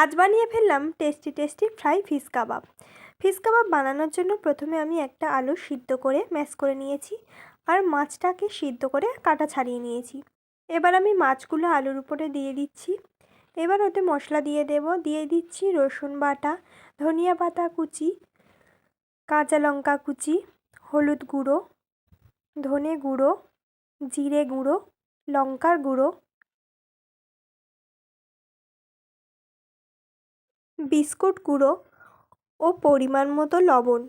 আজ বানিয়ে ফেললাম টেস্টি টেস্টি ফ্রাই ফিশ কাবাব। ফিশ কাবাব বানানোর জন্য প্রথমে আমি একটা আলু সিদ্ধ করে ম্যাশ করে নিয়েছি আর মাছটাকে সিদ্ধ করে কাটা ছাড়িয়ে নিয়েছি। এবার আমি মাছগুলো আলুর উপরে দিয়ে দিচ্ছি। এবার ওতে মশলা দিয়ে দিচ্ছি রসুন বাটা, ধনিয়া পাতা কুচি, কাঁচা লঙ্কা কুচি, হলুদ গুঁড়ো, ধনে গুঁড়ো, জিরে গুঁড়ো, লঙ্কার গুঁড়ো, বিস্কুট গুঁড়ো ও পরিমাণ মতো লবণ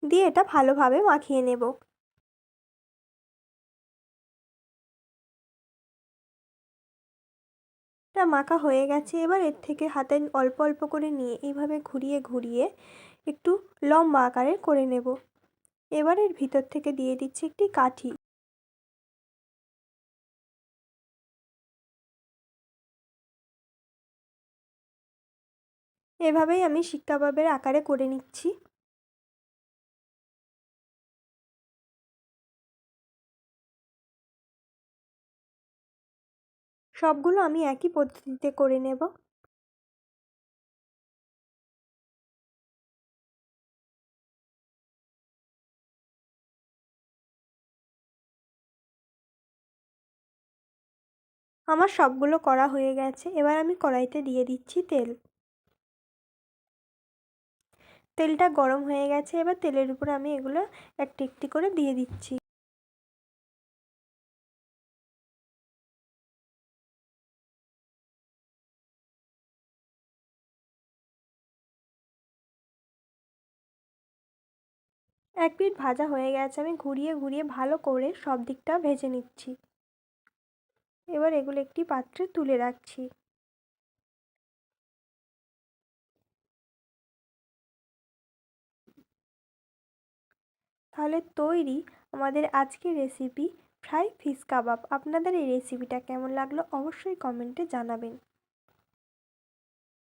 দিয়ে এটা ভালোভাবে মাখিয়ে নেব। এটা মাখা হয়ে গেছে। এবার এর থেকে হাতে অল্প অল্প করে নিয়ে এইভাবে ঘুরিয়ে ঘুরিয়ে একটু লম্বা আকারে করে নেব। এবার এর ভিতর থেকে দিয়ে দিচ্ছি একটি কাঠি। এভাবেই আমি শিক কাবাবের আকারে করে নিচ্ছি। সবগুলো আমি একই পদ্ধতিতে করে নেব। আমার সবগুলো করা হয়ে গেছে। এবার আমি কড়াইতে দিয়ে দিচ্ছি তেল। তেলটা গরম হয়ে গেছে। এবার তেলের উপরে আমি এগুলো একটি একটি করে দিয়ে দিচ্ছি। এক পিঠ ভাজা হয়ে গেছে। আমি ঘুরিয়ে ঘুরিয়ে ভালো করে সব দিকটা ভেজে নিচ্ছি। এবার এগুলো একটি পাত্রে তুলে রাখছি। তাহলে তৈরি আমাদের আজকের রেসিপি ফ্রাই ফিশ কাবাব। আপনাদের এই রেসিপিটা কেমন লাগলো অবশ্যই কমেন্টে জানাবেন।